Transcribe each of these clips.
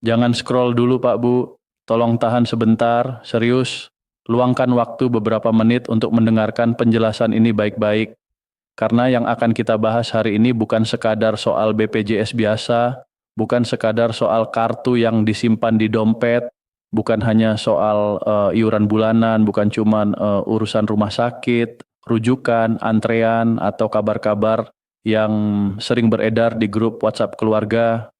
Jangan scroll dulu Pak Bu, tolong tahan sebentar, serius. Luangkan waktu beberapa menit untuk mendengarkan penjelasan ini baik-baik. Karena yang akan kita bahas hari ini bukan sekadar soal BPJS biasa, bukan sekadar soal kartu yang disimpan di dompet, bukan hanya soal iuran bulanan, bukan cuman urusan rumah sakit, rujukan, antrean, atau kabar-kabar yang sering beredar di grup WhatsApp keluarga.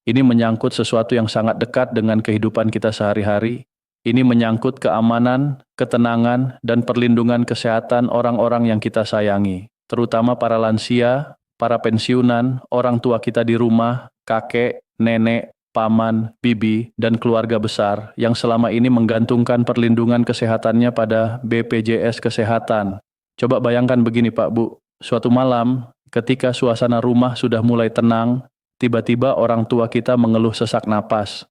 Ini menyangkut sesuatu yang sangat dekat dengan kehidupan kita sehari-hari. Ini menyangkut keamanan, ketenangan, dan perlindungan kesehatan orang-orang yang kita sayangi, terutama para lansia, para pensiunan, orang tua kita di rumah, kakek, nenek, paman, bibi, dan keluarga besar yang selama ini menggantungkan perlindungan kesehatannya pada BPJS Kesehatan. Coba bayangkan begini Pak Bu, suatu malam ketika suasana rumah sudah mulai tenang, tiba-tiba orang tua kita mengeluh sesak napas,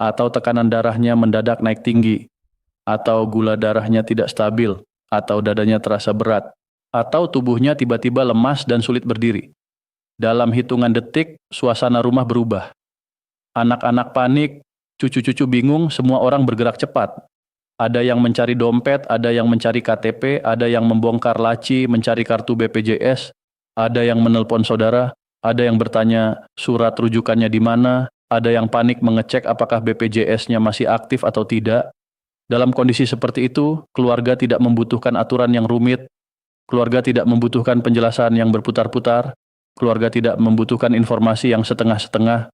atau tekanan darahnya mendadak naik tinggi, atau gula darahnya tidak stabil, atau dadanya terasa berat, atau tubuhnya tiba-tiba lemas dan sulit berdiri. Dalam hitungan detik, suasana rumah berubah. Anak-anak panik, cucu-cucu bingung, semua orang bergerak cepat. Ada yang mencari dompet, ada yang mencari KTP, ada yang membongkar laci, mencari kartu BPJS, ada yang menelpon saudara, ada yang bertanya surat rujukannya di mana, ada yang panik mengecek apakah BPJS-nya masih aktif atau tidak. Dalam kondisi seperti itu, keluarga tidak membutuhkan aturan yang rumit, keluarga tidak membutuhkan penjelasan yang berputar-putar, keluarga tidak membutuhkan informasi yang setengah-setengah.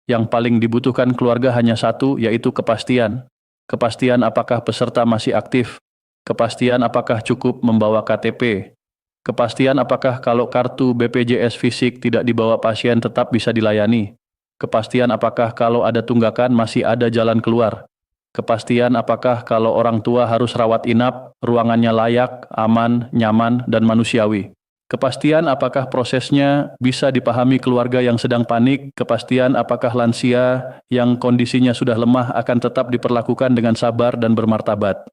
Yang paling dibutuhkan keluarga hanya satu, yaitu kepastian. Kepastian apakah peserta masih aktif, kepastian apakah cukup membawa KTP, kepastian apakah kalau kartu BPJS fisik tidak dibawa pasien tetap bisa dilayani. Kepastian apakah kalau ada tunggakan masih ada jalan keluar. Kepastian apakah kalau orang tua harus rawat inap, ruangannya layak, aman, nyaman, dan manusiawi. Kepastian apakah prosesnya bisa dipahami keluarga yang sedang panik. Kepastian apakah lansia yang kondisinya sudah lemah akan tetap diperlakukan dengan sabar dan bermartabat.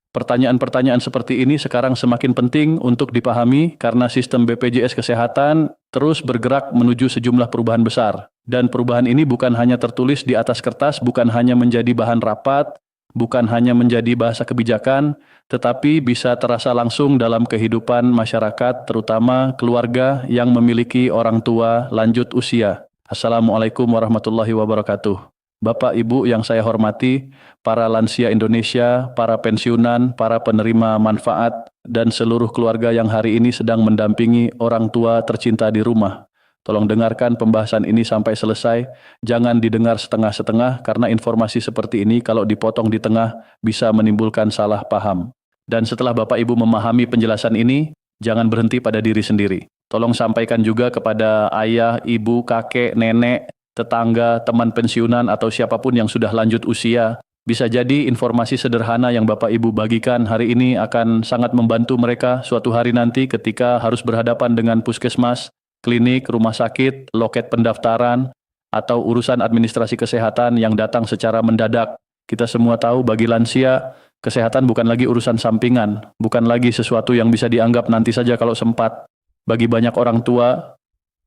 Pertanyaan-pertanyaan seperti ini sekarang semakin penting untuk dipahami karena sistem BPJS Kesehatan terus bergerak menuju sejumlah perubahan besar. Dan perubahan ini bukan hanya tertulis di atas kertas, bukan hanya menjadi bahan rapat, bukan hanya menjadi bahasa kebijakan, tetapi bisa terasa langsung dalam kehidupan masyarakat, terutama keluarga yang memiliki orang tua lanjut usia. Assalamualaikum warahmatullahi wabarakatuh. Bapak, Ibu yang saya hormati, para lansia Indonesia, para pensiunan, para penerima manfaat, dan seluruh keluarga yang hari ini sedang mendampingi orang tua tercinta di rumah. Tolong dengarkan pembahasan ini sampai selesai, jangan didengar setengah-setengah karena informasi seperti ini kalau dipotong di tengah bisa menimbulkan salah paham. Dan setelah Bapak Ibu memahami penjelasan ini, jangan berhenti pada diri sendiri. Tolong sampaikan juga kepada ayah, ibu, kakek, nenek, tetangga, teman pensiunan, atau siapapun yang sudah lanjut usia. Bisa jadi informasi sederhana yang Bapak Ibu bagikan hari ini akan sangat membantu mereka suatu hari nanti ketika harus berhadapan dengan puskesmas, klinik, rumah sakit, loket pendaftaran, atau urusan administrasi kesehatan yang datang secara mendadak. Kita semua tahu bagi lansia, kesehatan bukan lagi urusan sampingan, bukan lagi sesuatu yang bisa dianggap nanti saja kalau sempat. Bagi banyak orang tua,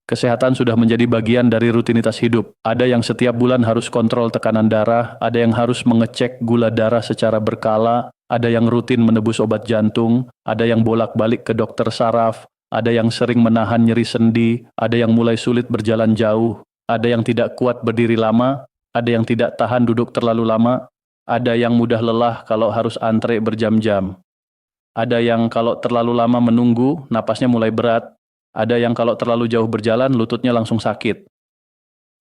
kesehatan sudah menjadi bagian dari rutinitas hidup. Ada yang setiap bulan harus kontrol tekanan darah, ada yang harus mengecek gula darah secara berkala, ada yang rutin menebus obat jantung, ada yang bolak-balik ke dokter saraf, ada yang sering menahan nyeri sendi, ada yang mulai sulit berjalan jauh, ada yang tidak kuat berdiri lama, ada yang tidak tahan duduk terlalu lama, ada yang mudah lelah kalau harus antre berjam-jam. Ada yang kalau terlalu lama menunggu, napasnya mulai berat. Ada yang kalau terlalu jauh berjalan, lututnya langsung sakit.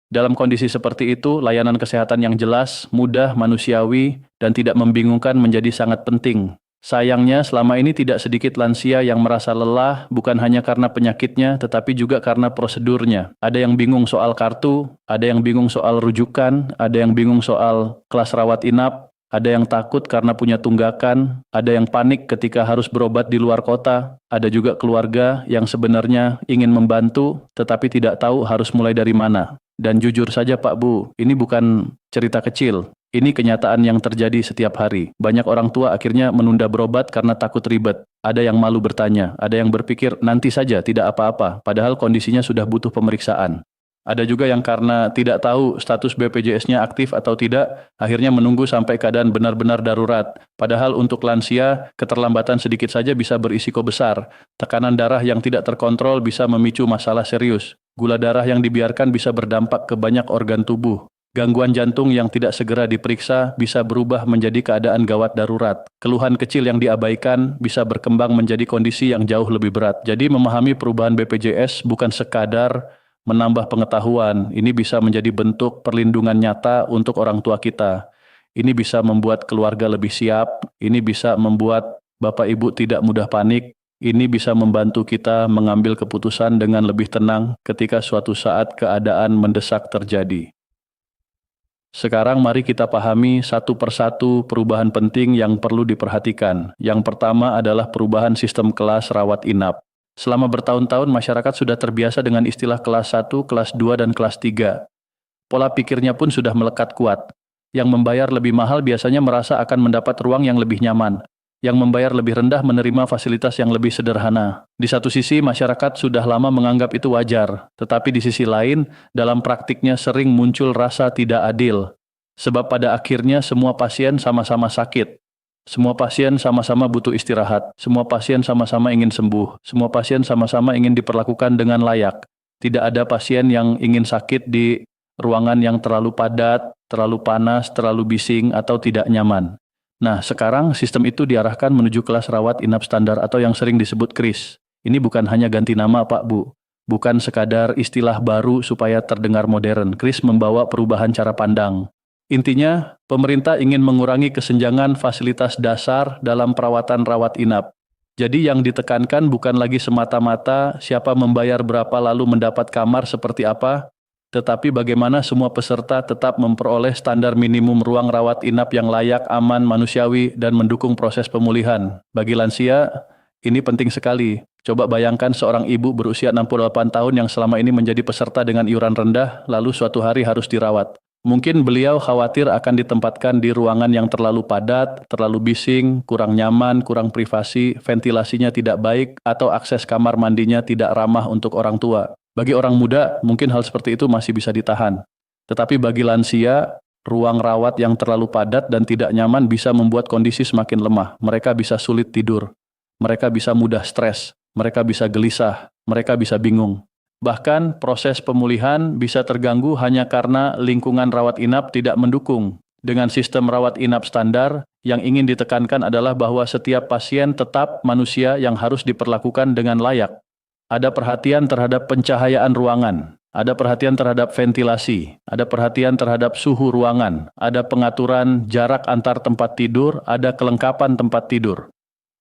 Dalam kondisi seperti itu, layanan kesehatan yang jelas, mudah, manusiawi, dan tidak membingungkan menjadi sangat penting. Sayangnya, selama ini tidak sedikit lansia yang merasa lelah, bukan hanya karena penyakitnya, tetapi juga karena prosedurnya. Ada yang bingung soal kartu, ada yang bingung soal rujukan, ada yang bingung soal kelas rawat inap, ada yang takut karena punya tunggakan, ada yang panik ketika harus berobat di luar kota, ada juga keluarga yang sebenarnya ingin membantu tetapi tidak tahu harus mulai dari mana. Dan jujur saja Pak Bu, ini bukan cerita kecil, ini kenyataan yang terjadi setiap hari. Banyak orang tua akhirnya menunda berobat karena takut ribet. Ada yang malu bertanya, ada yang berpikir nanti saja tidak apa-apa, padahal kondisinya sudah butuh pemeriksaan. Ada juga yang karena tidak tahu status BPJS-nya aktif atau tidak, akhirnya menunggu sampai keadaan benar-benar darurat. Padahal untuk lansia, keterlambatan sedikit saja bisa berisiko besar. Tekanan darah yang tidak terkontrol bisa memicu masalah serius. Gula darah yang dibiarkan bisa berdampak ke banyak organ tubuh. Gangguan jantung yang tidak segera diperiksa bisa berubah menjadi keadaan gawat darurat. Keluhan kecil yang diabaikan bisa berkembang menjadi kondisi yang jauh lebih berat. Jadi memahami perubahan BPJS bukan sekadar menambah pengetahuan, ini bisa menjadi bentuk perlindungan nyata untuk orang tua kita. Ini bisa membuat keluarga lebih siap, ini bisa membuat Bapak Ibu tidak mudah panik, ini bisa membantu kita mengambil keputusan dengan lebih tenang ketika suatu saat keadaan mendesak terjadi. Sekarang mari kita pahami satu persatu perubahan penting yang perlu diperhatikan. Yang pertama adalah perubahan sistem kelas rawat inap. Selama bertahun-tahun masyarakat sudah terbiasa dengan istilah kelas 1, kelas 2, dan kelas 3. Pola pikirnya pun sudah melekat kuat. Yang membayar lebih mahal biasanya merasa akan mendapat ruang yang lebih nyaman. Yang membayar lebih rendah menerima fasilitas yang lebih sederhana. Di satu sisi masyarakat sudah lama menganggap itu wajar, tetapi di sisi lain dalam praktiknya sering muncul rasa tidak adil. Sebab pada akhirnya semua pasien sama-sama sakit. Semua pasien sama-sama butuh istirahat, semua pasien sama-sama ingin sembuh, semua pasien sama-sama ingin diperlakukan dengan layak. Tidak ada pasien yang ingin sakit di ruangan yang terlalu padat, terlalu panas, terlalu bising, atau tidak nyaman. Nah, sekarang sistem itu diarahkan menuju kelas rawat inap standar atau yang sering disebut KRIS. Ini bukan hanya ganti nama, Pak Bu. Bukan sekadar istilah baru supaya terdengar modern. KRIS membawa perubahan cara pandang. Intinya, pemerintah ingin mengurangi kesenjangan fasilitas dasar dalam perawatan rawat inap. Jadi yang ditekankan bukan lagi semata-mata siapa membayar berapa lalu mendapat kamar seperti apa, tetapi bagaimana semua peserta tetap memperoleh standar minimum ruang rawat inap yang layak, aman, manusiawi, dan mendukung proses pemulihan. Bagi lansia, ini penting sekali. Coba bayangkan seorang ibu berusia 68 tahun yang selama ini menjadi peserta dengan iuran rendah, lalu suatu hari harus dirawat. Mungkin beliau khawatir akan ditempatkan di ruangan yang terlalu padat, terlalu bising, kurang nyaman, kurang privasi, ventilasinya tidak baik, atau akses kamar mandinya tidak ramah untuk orang tua. Bagi orang muda, mungkin hal seperti itu masih bisa ditahan. Tetapi bagi lansia, ruang rawat yang terlalu padat dan tidak nyaman bisa membuat kondisi semakin lemah. Mereka bisa sulit tidur, mereka bisa mudah stres, mereka bisa gelisah, mereka bisa bingung. Bahkan proses pemulihan bisa terganggu hanya karena lingkungan rawat inap tidak mendukung. Dengan sistem rawat inap standar, yang ingin ditekankan adalah bahwa setiap pasien tetap manusia yang harus diperlakukan dengan layak. Ada perhatian terhadap pencahayaan ruangan, ada perhatian terhadap ventilasi, ada perhatian terhadap suhu ruangan, ada pengaturan jarak antar tempat tidur, ada kelengkapan tempat tidur.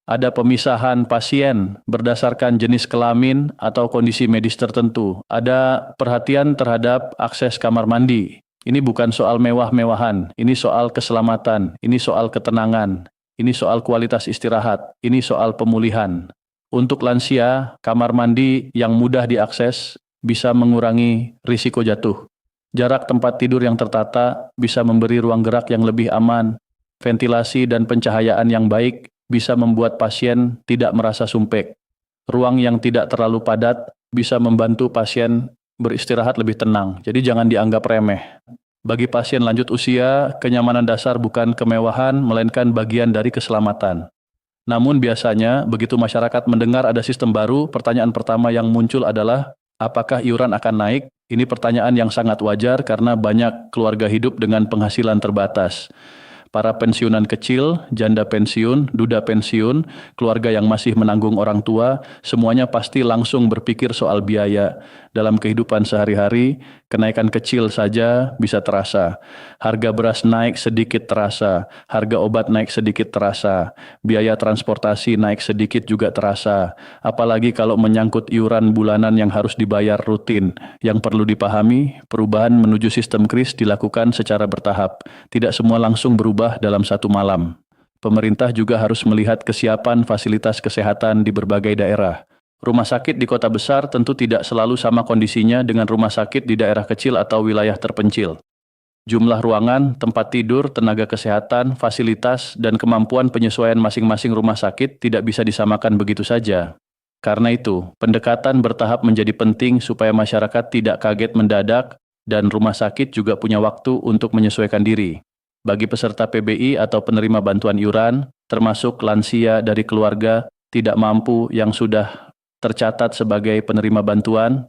Ada pemisahan pasien berdasarkan jenis kelamin atau kondisi medis tertentu. Ada perhatian terhadap akses kamar mandi. Ini bukan soal mewah-mewahan, ini soal keselamatan, ini soal ketenangan, ini soal kualitas istirahat, ini soal pemulihan. Untuk lansia, kamar mandi yang mudah diakses bisa mengurangi risiko jatuh. Jarak tempat tidur yang tertata bisa memberi ruang gerak yang lebih aman. Ventilasi dan pencahayaan yang baik bisa membuat pasien tidak merasa sumpek. Ruang yang tidak terlalu padat bisa membantu pasien beristirahat lebih tenang. Jadi jangan dianggap remeh. Bagi pasien lanjut usia, kenyamanan dasar bukan kemewahan, melainkan bagian dari keselamatan. Namun biasanya, begitu masyarakat mendengar ada sistem baru, pertanyaan pertama yang muncul adalah, apakah iuran akan naik? Ini pertanyaan yang sangat wajar karena banyak keluarga hidup dengan penghasilan terbatas. Para pensiunan kecil, janda pensiun, duda pensiun, keluarga yang masih menanggung orang tua, semuanya pasti langsung berpikir soal biaya. Dalam kehidupan sehari-hari, kenaikan kecil saja bisa terasa. Harga beras naik sedikit terasa, harga obat naik sedikit terasa, biaya transportasi naik sedikit juga terasa. Apalagi kalau menyangkut iuran bulanan yang harus dibayar rutin. Yang perlu dipahami, perubahan menuju sistem KRIS dilakukan secara bertahap. Tidak semua langsung berubah dalam satu malam. Pemerintah juga harus melihat kesiapan fasilitas kesehatan di berbagai daerah. Rumah sakit di kota besar tentu tidak selalu sama kondisinya dengan rumah sakit di daerah kecil atau wilayah terpencil. Jumlah ruangan, tempat tidur, tenaga kesehatan, fasilitas, dan kemampuan penyesuaian masing-masing rumah sakit tidak bisa disamakan begitu saja. Karena itu, pendekatan bertahap menjadi penting supaya masyarakat tidak kaget mendadak dan rumah sakit juga punya waktu untuk menyesuaikan diri. Bagi peserta PBI atau penerima bantuan iuran, termasuk lansia dari keluarga tidak mampu yang sudah tercatat sebagai penerima bantuan,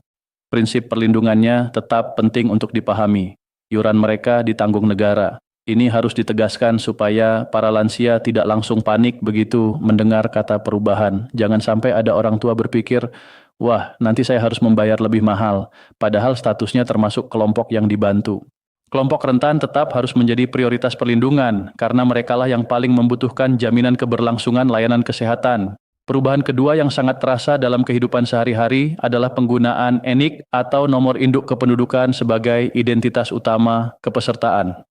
prinsip perlindungannya tetap penting untuk dipahami. Iuran mereka ditanggung negara. Ini harus ditegaskan supaya para lansia tidak langsung panik begitu mendengar kata perubahan. Jangan sampai ada orang tua berpikir, wah nanti saya harus membayar lebih mahal, padahal statusnya termasuk kelompok yang dibantu. Kelompok rentan tetap harus menjadi prioritas perlindungan, karena merekalah yang paling membutuhkan jaminan keberlangsungan layanan kesehatan. Perubahan kedua yang sangat terasa dalam kehidupan sehari-hari adalah penggunaan NIK atau nomor induk kependudukan sebagai identitas utama kepesertaan.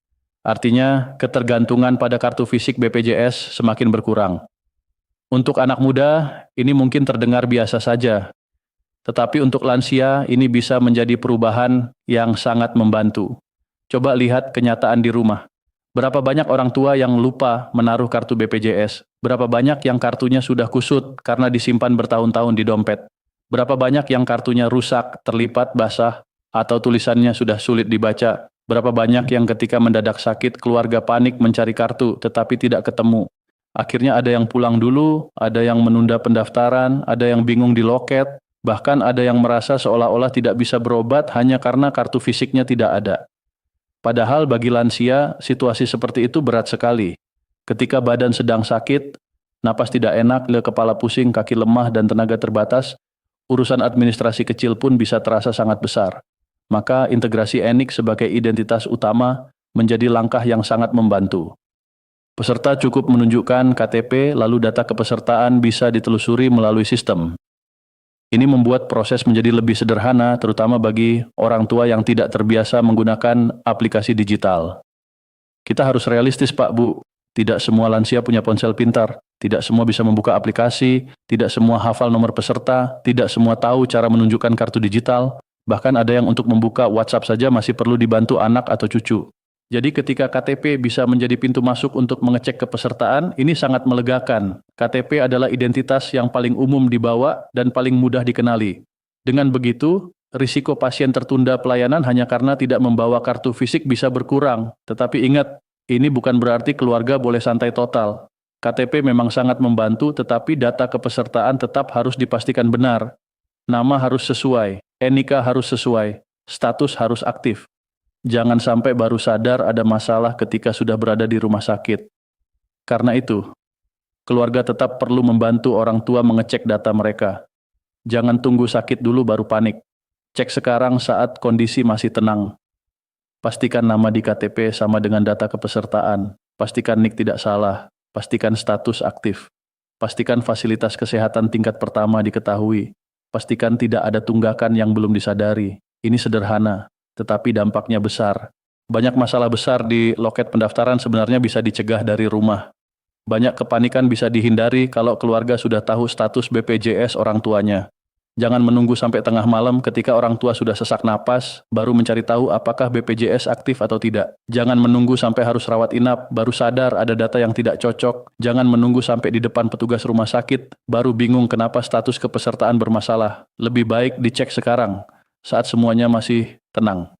Artinya, ketergantungan pada kartu fisik BPJS semakin berkurang. Untuk anak muda, ini mungkin terdengar biasa saja. Tetapi untuk lansia, ini bisa menjadi perubahan yang sangat membantu. Coba lihat kenyataan di rumah. Berapa banyak orang tua yang lupa menaruh kartu BPJS? Berapa banyak yang kartunya sudah kusut karena disimpan bertahun-tahun di dompet? Berapa banyak yang kartunya rusak, terlipat, basah, atau tulisannya sudah sulit dibaca? Berapa banyak yang ketika mendadak sakit, keluarga panik mencari kartu, tetapi tidak ketemu. Akhirnya ada yang pulang dulu, ada yang menunda pendaftaran, ada yang bingung di loket, bahkan ada yang merasa seolah-olah tidak bisa berobat hanya karena kartu fisiknya tidak ada. Padahal bagi lansia, situasi seperti itu berat sekali. Ketika badan sedang sakit, napas tidak enak, kepala pusing, kaki lemah, dan tenaga terbatas, urusan administrasi kecil pun bisa terasa sangat besar. Maka integrasi NIK sebagai identitas utama menjadi langkah yang sangat membantu. Peserta cukup menunjukkan KTP, lalu data kepesertaan bisa ditelusuri melalui sistem. Ini membuat proses menjadi lebih sederhana, terutama bagi orang tua yang tidak terbiasa menggunakan aplikasi digital. Kita harus realistis, Pak, Bu. Tidak semua lansia punya ponsel pintar, tidak semua bisa membuka aplikasi, tidak semua hafal nomor peserta, tidak semua tahu cara menunjukkan kartu digital. Bahkan ada yang untuk membuka WhatsApp saja masih perlu dibantu anak atau cucu. Jadi ketika KTP bisa menjadi pintu masuk untuk mengecek kepesertaan, ini sangat melegakan. KTP adalah identitas yang paling umum dibawa dan paling mudah dikenali. Dengan begitu, risiko pasien tertunda pelayanan hanya karena tidak membawa kartu fisik bisa berkurang. Tetapi ingat, ini bukan berarti keluarga boleh santai total. KTP memang sangat membantu, tetapi data kepesertaan tetap harus dipastikan benar. Nama harus sesuai. NIK harus sesuai, status harus aktif. Jangan sampai baru sadar ada masalah ketika sudah berada di rumah sakit. Karena itu, keluarga tetap perlu membantu orang tua mengecek data mereka. Jangan tunggu sakit dulu baru panik. Cek sekarang saat kondisi masih tenang. Pastikan nama di KTP sama dengan data kepesertaan. Pastikan NIK tidak salah. Pastikan status aktif. Pastikan fasilitas kesehatan tingkat pertama diketahui. Pastikan tidak ada tunggakan yang belum disadari. Ini sederhana, tetapi dampaknya besar. Banyak masalah besar di loket pendaftaran sebenarnya bisa dicegah dari rumah. Banyak kepanikan bisa dihindari kalau keluarga sudah tahu status BPJS orang tuanya. Jangan menunggu sampai tengah malam ketika orang tua sudah sesak napas, baru mencari tahu apakah BPJS aktif atau tidak. Jangan menunggu sampai harus rawat inap, baru sadar ada data yang tidak cocok. Jangan menunggu sampai di depan petugas rumah sakit, baru bingung kenapa status kepesertaan bermasalah. Lebih baik dicek sekarang, saat semuanya masih tenang.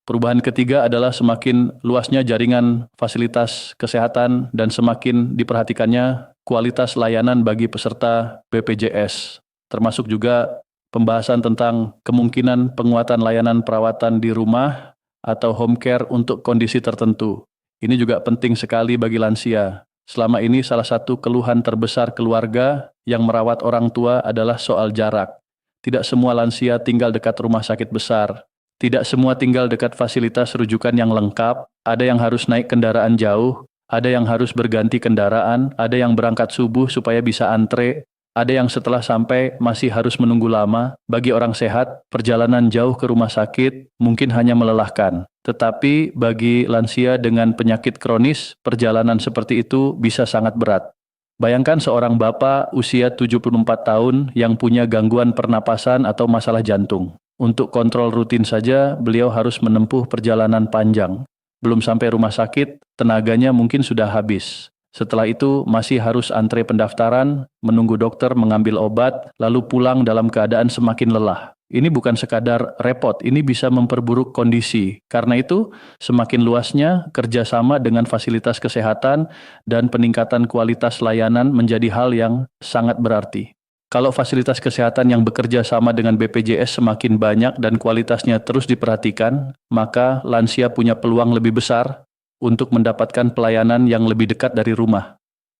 Perubahan ketiga adalah semakin luasnya jaringan fasilitas kesehatan dan semakin diperhatikannya kualitas layanan bagi peserta BPJS. Termasuk juga pembahasan tentang kemungkinan penguatan layanan perawatan di rumah atau home care untuk kondisi tertentu. Ini juga penting sekali bagi lansia. Selama ini salah satu keluhan terbesar keluarga yang merawat orang tua adalah soal jarak. Tidak semua lansia tinggal dekat rumah sakit besar. Tidak semua tinggal dekat fasilitas rujukan yang lengkap. Ada yang harus naik kendaraan jauh, ada yang harus berganti kendaraan, ada yang berangkat subuh supaya bisa antre. Ada yang setelah sampai masih harus menunggu lama. Bagi orang sehat, perjalanan jauh ke rumah sakit mungkin hanya melelahkan. Tetapi bagi lansia dengan penyakit kronis, perjalanan seperti itu bisa sangat berat. Bayangkan seorang bapak usia 74 tahun yang punya gangguan pernapasan atau masalah jantung. Untuk kontrol rutin saja, beliau harus menempuh perjalanan panjang. Belum sampai rumah sakit, tenaganya mungkin sudah habis. Setelah itu masih harus antre pendaftaran, menunggu dokter mengambil obat, lalu pulang dalam keadaan semakin lelah. Ini bukan sekadar repot, ini bisa memperburuk kondisi. Karena itu, semakin luasnya kerjasama dengan fasilitas kesehatan dan peningkatan kualitas layanan menjadi hal yang sangat berarti. Kalau fasilitas kesehatan yang bekerja sama dengan BPJS semakin banyak dan kualitasnya terus diperhatikan, maka lansia punya peluang lebih besar untuk mendapatkan pelayanan yang lebih dekat dari rumah.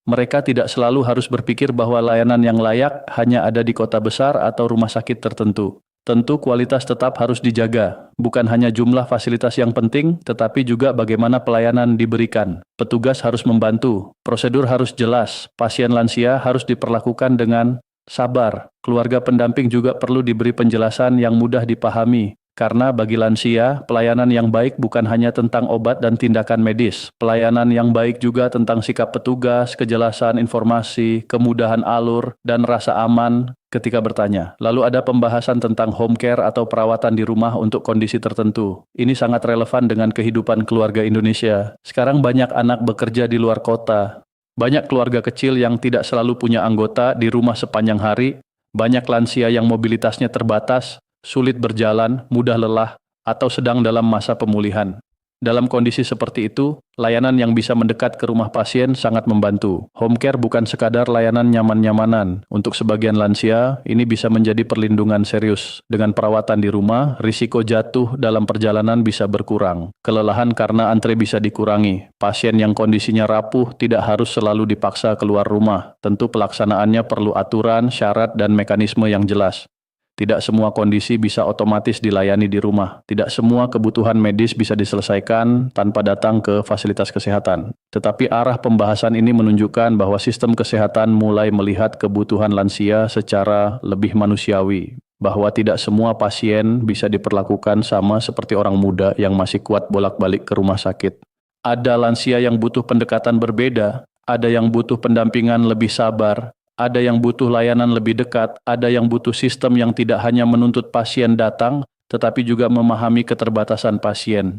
Mereka tidak selalu harus berpikir bahwa layanan yang layak hanya ada di kota besar atau rumah sakit tertentu. Tentu kualitas tetap harus dijaga, bukan hanya jumlah fasilitas yang penting, tetapi juga bagaimana pelayanan diberikan. Petugas harus membantu, prosedur harus jelas, pasien lansia harus diperlakukan dengan sabar. Keluarga pendamping juga perlu diberi penjelasan yang mudah dipahami. Karena bagi lansia, pelayanan yang baik bukan hanya tentang obat dan tindakan medis. Pelayanan yang baik juga tentang sikap petugas, kejelasan informasi, kemudahan alur, dan rasa aman ketika bertanya. Lalu ada pembahasan tentang home care atau perawatan di rumah untuk kondisi tertentu. Ini sangat relevan dengan kehidupan keluarga Indonesia. Sekarang banyak anak bekerja di luar kota. Banyak keluarga kecil yang tidak selalu punya anggota di rumah sepanjang hari. Banyak lansia yang mobilitasnya terbatas, sulit berjalan, mudah lelah, atau sedang dalam masa pemulihan. Dalam kondisi seperti itu, layanan yang bisa mendekat ke rumah pasien sangat membantu. Home care bukan sekadar layanan nyaman-nyamanan. Untuk sebagian lansia, ini bisa menjadi perlindungan serius. Dengan perawatan di rumah, risiko jatuh dalam perjalanan bisa berkurang. Kelelahan karena antre bisa dikurangi. Pasien yang kondisinya rapuh tidak harus selalu dipaksa keluar rumah. Tentu pelaksanaannya perlu aturan, syarat, dan mekanisme yang jelas. Tidak semua kondisi bisa otomatis dilayani di rumah. Tidak semua kebutuhan medis bisa diselesaikan tanpa datang ke fasilitas kesehatan. Tetapi arah pembahasan ini menunjukkan bahwa sistem kesehatan mulai melihat kebutuhan lansia secara lebih manusiawi. Bahwa tidak semua pasien bisa diperlakukan sama seperti orang muda yang masih kuat bolak-balik ke rumah sakit. Ada lansia yang butuh pendekatan berbeda, ada yang butuh pendampingan lebih sabar, ada yang butuh layanan lebih dekat, ada yang butuh sistem yang tidak hanya menuntut pasien datang, tetapi juga memahami keterbatasan pasien.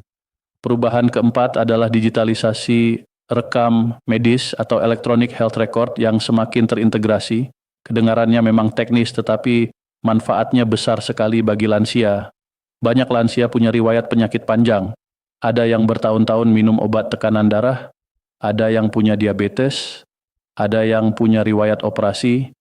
Perubahan keempat adalah digitalisasi rekam medis atau electronic health record yang semakin terintegrasi. Kedengarannya memang teknis, tetapi manfaatnya besar sekali bagi lansia. Banyak lansia punya riwayat penyakit panjang. Ada yang bertahun-tahun minum obat tekanan darah, ada yang punya diabetes, ada yang punya riwayat operasi,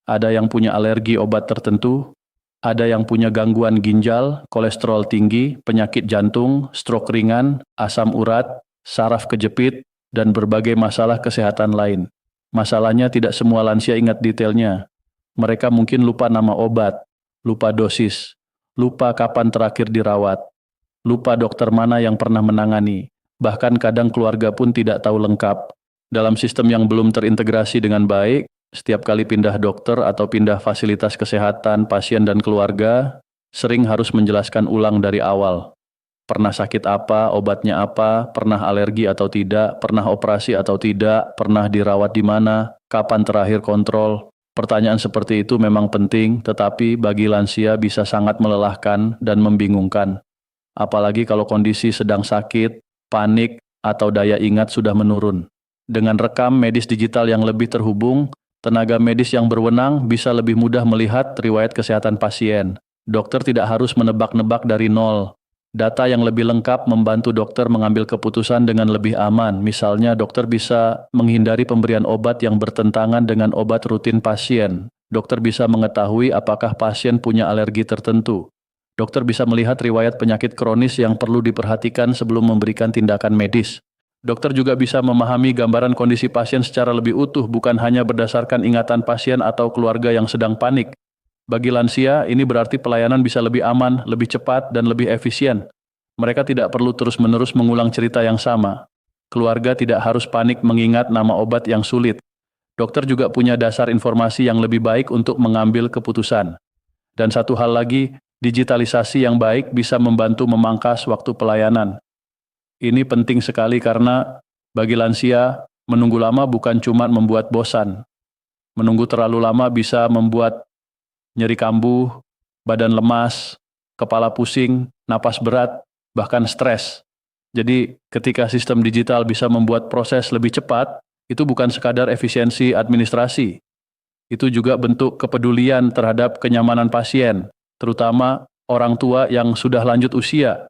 ada yang punya alergi obat tertentu, ada yang punya gangguan ginjal, kolesterol tinggi, penyakit jantung, stroke ringan, asam urat, saraf kejepit, dan berbagai masalah kesehatan lain. Masalahnya tidak semua lansia ingat detailnya. Mereka mungkin lupa nama obat, lupa dosis, lupa kapan terakhir dirawat, lupa dokter mana yang pernah menangani. Bahkan kadang keluarga pun tidak tahu lengkap. Dalam sistem yang belum terintegrasi dengan baik, setiap kali pindah dokter atau pindah fasilitas kesehatan, pasien dan keluarga sering harus menjelaskan ulang dari awal. Pernah sakit apa, obatnya apa, pernah alergi atau tidak, pernah operasi atau tidak, pernah dirawat di mana, kapan terakhir kontrol. Pertanyaan seperti itu memang penting, tetapi bagi lansia bisa sangat melelahkan dan membingungkan. Apalagi kalau kondisi sedang sakit, panik, atau daya ingat sudah menurun. Dengan rekam medis digital yang lebih terhubung, tenaga medis yang berwenang bisa lebih mudah melihat riwayat kesehatan pasien. Dokter tidak harus menebak-nebak dari nol. Data yang lebih lengkap membantu dokter mengambil keputusan dengan lebih aman. Misalnya, dokter bisa menghindari pemberian obat yang bertentangan dengan obat rutin pasien. Dokter bisa mengetahui apakah pasien punya alergi tertentu. Dokter bisa melihat riwayat penyakit kronis yang perlu diperhatikan sebelum memberikan tindakan medis. Dokter juga bisa memahami gambaran kondisi pasien secara lebih utuh, bukan hanya berdasarkan ingatan pasien atau keluarga yang sedang panik. Bagi lansia, ini berarti pelayanan bisa lebih aman, lebih cepat, dan lebih efisien. Mereka tidak perlu terus-menerus mengulang cerita yang sama. Keluarga tidak harus panik mengingat nama obat yang sulit. Dokter juga punya dasar informasi yang lebih baik untuk mengambil keputusan. Dan satu hal lagi, digitalisasi yang baik bisa membantu memangkas waktu pelayanan. Ini penting sekali karena bagi lansia, menunggu lama bukan cuma membuat bosan. Menunggu terlalu lama bisa membuat nyeri kambuh, badan lemas, kepala pusing, napas berat, bahkan stres. Jadi ketika sistem digital bisa membuat proses lebih cepat, Itu bukan sekadar efisiensi administrasi. Itu juga bentuk kepedulian terhadap kenyamanan pasien, terutama orang tua yang sudah lanjut usia.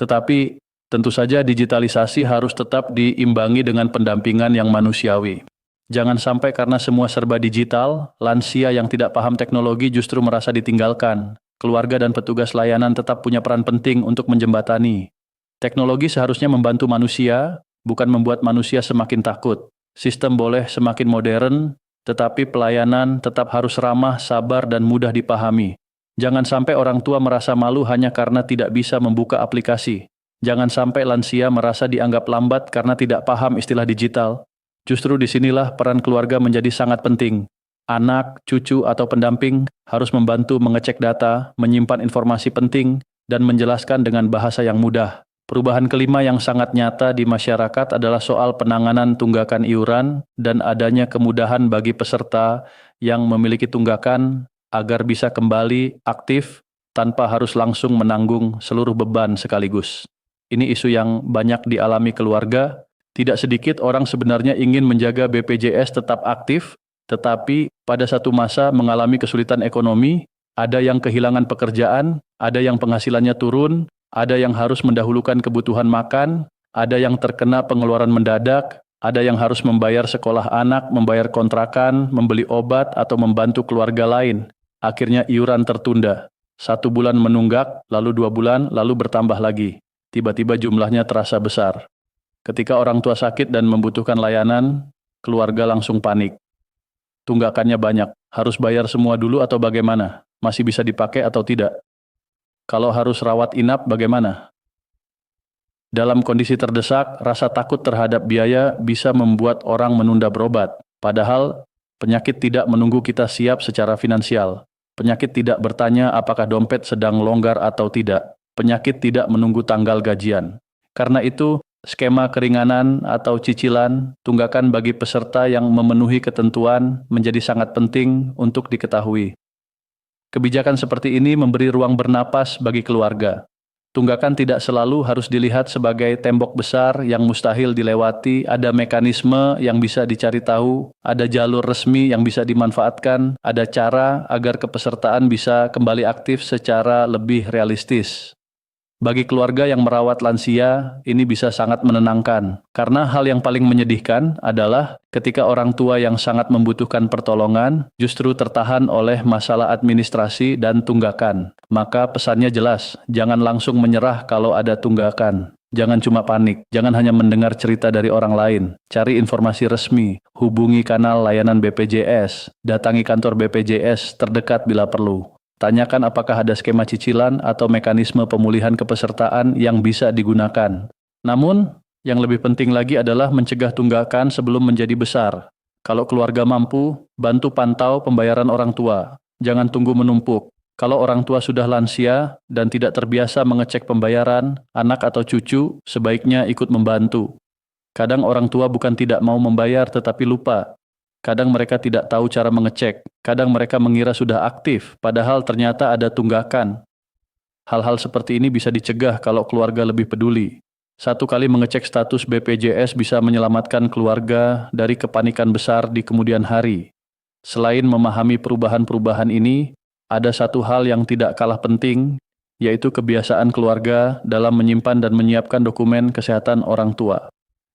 Tetapi tentu saja digitalisasi harus tetap diimbangi dengan pendampingan yang manusiawi. Jangan sampai karena semua serba digital, lansia yang tidak paham teknologi justru merasa ditinggalkan. Keluarga dan petugas layanan tetap punya peran penting untuk menjembatani. Teknologi seharusnya membantu manusia, bukan membuat manusia semakin takut. Sistem boleh semakin modern, tetapi pelayanan tetap harus ramah, sabar, dan mudah dipahami. Jangan sampai orang tua merasa malu hanya karena tidak bisa membuka aplikasi. Jangan sampai lansia merasa dianggap lambat karena tidak paham istilah digital. Justru disinilah peran keluarga menjadi sangat penting. Anak, cucu, atau pendamping harus membantu mengecek data, menyimpan informasi penting, dan menjelaskan dengan bahasa yang mudah. Perubahan kelima yang sangat nyata di masyarakat adalah soal penanganan tunggakan iuran dan adanya kemudahan bagi peserta yang memiliki tunggakan agar bisa kembali aktif tanpa harus langsung menanggung seluruh beban sekaligus. Ini isu yang banyak dialami keluarga. Tidak sedikit orang sebenarnya ingin menjaga BPJS tetap aktif, tetapi pada satu masa mengalami kesulitan ekonomi, ada yang kehilangan pekerjaan, ada yang penghasilannya turun, ada yang harus mendahulukan kebutuhan makan, ada yang terkena pengeluaran mendadak, ada yang harus membayar sekolah anak, membayar kontrakan, membeli obat, atau membantu keluarga lain. Akhirnya iuran tertunda. 1 bulan menunggak, lalu 2 bulan, lalu bertambah lagi. Tiba-tiba jumlahnya terasa besar. Ketika orang tua sakit dan membutuhkan layanan, keluarga langsung panik. Tunggakannya banyak, harus bayar semua dulu atau bagaimana? Masih bisa dipakai atau tidak? Kalau harus rawat inap, bagaimana? Dalam kondisi terdesak, rasa takut terhadap biaya bisa membuat orang menunda berobat. Padahal, penyakit tidak menunggu kita siap secara finansial. Penyakit tidak bertanya apakah dompet sedang longgar atau tidak. Penyakit tidak menunggu tanggal gajian. Karena itu, skema keringanan atau cicilan, tunggakan bagi peserta yang memenuhi ketentuan menjadi sangat penting untuk diketahui. Kebijakan seperti ini memberi ruang bernapas bagi keluarga. Tunggakan tidak selalu harus dilihat sebagai tembok besar yang mustahil dilewati, ada mekanisme yang bisa dicari tahu, ada jalur resmi yang bisa dimanfaatkan, ada cara agar kepesertaan bisa kembali aktif secara lebih realistis. Bagi keluarga yang merawat lansia, ini bisa sangat menenangkan. Karena hal yang paling menyedihkan adalah ketika orang tua yang sangat membutuhkan pertolongan justru tertahan oleh masalah administrasi dan tunggakan. Maka pesannya jelas, jangan langsung menyerah kalau ada tunggakan. Jangan cuma panik, jangan hanya mendengar cerita dari orang lain. Cari informasi resmi, hubungi kanal layanan BPJS, datangi kantor BPJS terdekat bila perlu. Tanyakan apakah ada skema cicilan atau mekanisme pemulihan kepesertaan yang bisa digunakan. Namun, yang lebih penting lagi adalah mencegah tunggakan sebelum menjadi besar. Kalau keluarga mampu, bantu pantau pembayaran orang tua. Jangan tunggu menumpuk. Kalau orang tua sudah lansia dan tidak terbiasa mengecek pembayaran, anak atau cucu sebaiknya ikut membantu. Kadang orang tua bukan tidak mau membayar tetapi lupa. Kadang mereka tidak tahu cara mengecek, kadang mereka mengira sudah aktif, padahal ternyata ada tunggakan. Hal-hal seperti ini bisa dicegah kalau keluarga lebih peduli. 1 kali mengecek status BPJS bisa menyelamatkan keluarga dari kepanikan besar di kemudian hari. Selain memahami perubahan-perubahan ini, ada satu hal yang tidak kalah penting, yaitu kebiasaan keluarga dalam menyimpan dan menyiapkan dokumen kesehatan orang tua.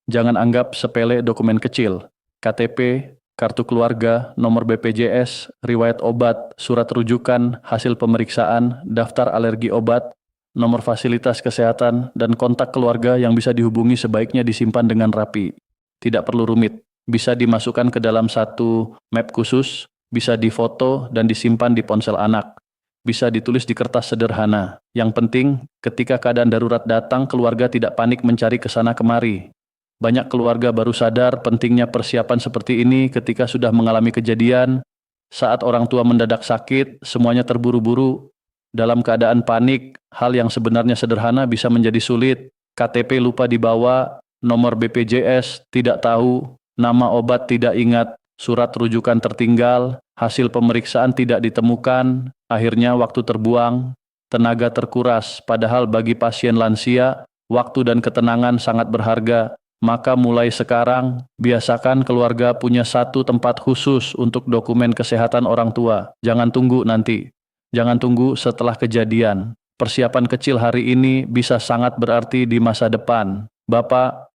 Jangan anggap sepele dokumen kecil, KTP, kartu keluarga, nomor BPJS, riwayat obat, surat rujukan, hasil pemeriksaan, daftar alergi obat, nomor fasilitas kesehatan, dan kontak keluarga yang bisa dihubungi sebaiknya disimpan dengan rapi. Tidak perlu rumit, bisa dimasukkan ke dalam satu map khusus, bisa difoto dan disimpan di ponsel anak, bisa ditulis di kertas sederhana. Yang penting, ketika keadaan darurat datang, keluarga tidak panik mencari kesana kemari. Banyak keluarga baru sadar pentingnya persiapan seperti ini ketika sudah mengalami kejadian. Saat orang tua mendadak sakit, semuanya terburu-buru. Dalam keadaan panik, hal yang sebenarnya sederhana bisa menjadi sulit. KTP lupa dibawa, nomor BPJS tidak tahu, nama obat tidak ingat, surat rujukan tertinggal, hasil pemeriksaan tidak ditemukan, akhirnya waktu terbuang, tenaga terkuras. Padahal bagi pasien lansia, waktu dan ketenangan sangat berharga. Maka mulai sekarang, biasakan keluarga punya satu tempat khusus untuk dokumen kesehatan orang tua. Jangan tunggu nanti. Jangan tunggu setelah kejadian. Persiapan kecil hari ini bisa sangat berarti di masa depan. Bapak,